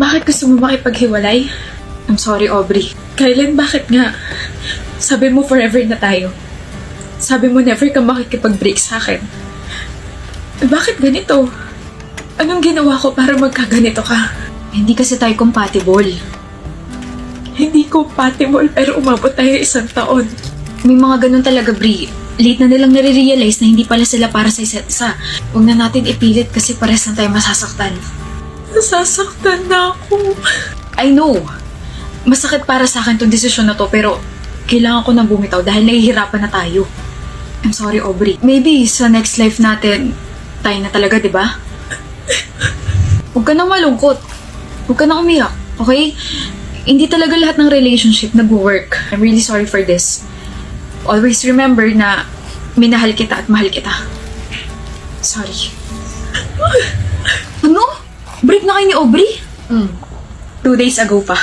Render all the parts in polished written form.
Bakit gusto mo makipaghiwalay? I'm sorry, Aubrey. Kailan, bakit nga? Sabi mo forever na tayo. Sabi mo never ka makikipag-break sa akin. Bakit ganito? Anong ginawa ko para magkaganito ka? Hindi kasi tayo compatible. Hindi compatible pero umabot tayo 1 taon. May mga ganun talaga, Bri. Late na nilang nare-realize na hindi pala sila para sa isa't isa. Huwag na natin ipilit kasi pares na tayo masasaktan. Nasasaktan na ako. I know. Masakit para sa akin tong desisyon na to pero kailangan ko nang bumitaw dahil nahihirapan na tayo. I'm sorry, Aubrey. Maybe sa next life natin, tayo na talaga, di ba? Huwag ka nang malungkot. Huwag ka nang umiyak, okay? Hindi talaga lahat ng relationship nag-work. I'm really sorry for this. Always remember na minahal kita at mahal kita. Sorry. Ano? Break na kayo ni Aubrey? 2 days ago pa.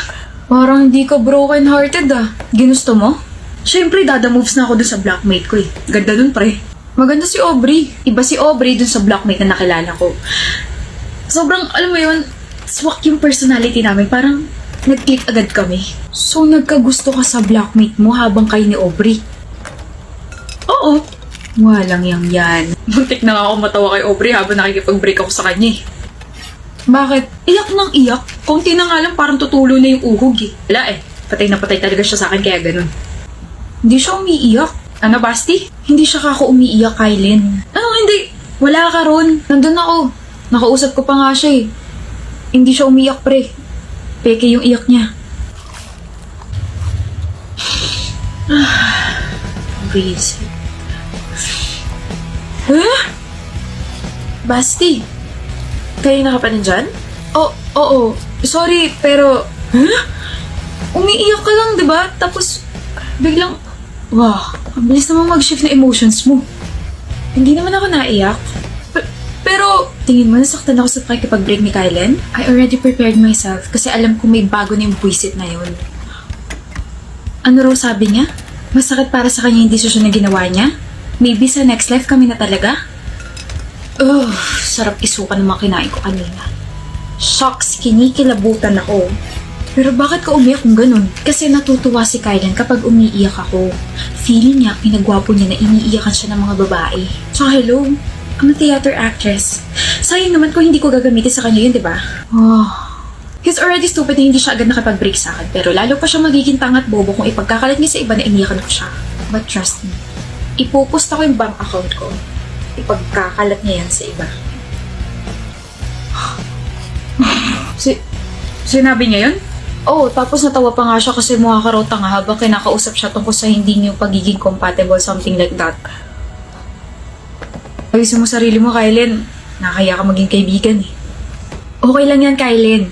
Parang hindi ka broken-hearted ah. Ginusto mo? Siyempre, dada moves na ako dun sa blockmate ko eh. Ganda dun, pre. Maganda si Aubrey. Iba si Aubrey dun sa blockmate na nakilala ko. Sobrang, alam mo yun, swak yung personality namin. Parang nag-click agad kami. So, nagkagusto ka sa blockmate mo habang kayo ni Aubrey? Oo. Walang yang yan. Muntik na nga ako matawa kay Aubrey habang nakikipag-break ako sa kanya eh. Bakit? Iyak nang iyak. Konti na nga lang parang tutulo na yung uhog eh. Wala eh. Patay na patay talaga siya sa akin kaya ganun. Hindi siya umiiyak. Ano, Basti? Hindi siya kako umiiyak, Kylin. Anong hindi? Wala ka ron. Nandun ako. Nakausap ko pa nga siya eh. Hindi siya umiiyak, pre. Peke yung iyak niya. Breeze. Huh? Basti? Kayo na ka pa nandyan? Oo. Sorry, pero... Huh? Umiiyak ka lang, di ba? Tapos, biglang... Wow, ang bilis naman mag-shift na emotions mo. Hindi naman ako naiyak. Pero, tingin mo nasaktan ako sa pakikipag-break ni Kylen? I already prepared myself kasi alam ko may bago na yung buwisit na yun. Ano raw sabi niya? Masakit para sa kanya yung desisyon na ginawa niya? Maybe sa next life kami na talaga? Sarap isuka ng mga kinain ko kanina. Shocks, kinikilabutan ako. Pero bakit ka umiyak kung ganun? Kasi natutuwa si Kylen kapag umiiyak ako. Feeling niya, pinagwapo niya na iniiyakan siya ng mga babae. So hello, I'm a theater actress. Sayang naman kung hindi ko gagamitin sa kanya yun, di ba? He's already stupid na hindi siya agad nakapag-break sa akin. Pero lalo pa siya magiging tangat bobo kung ipagkakalat niya sa iba na iniyakan ko siya. But trust me, ipupost ako yung bank account ko. Ipagkakalat niya yan sa iba. Sinabi niya yun? Tapos natawa pa nga siya kasi mukha ka raw tanga habang kinakausap siya tungkol sa hindi niyo pagiging compatible, something like that. Ayusin mo sarili mo, Kylen. Nakakaya ka maging kaibigan eh. Okay lang yan, Kylen.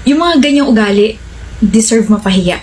Yung mga ganyang ugali, deserve mapahiya.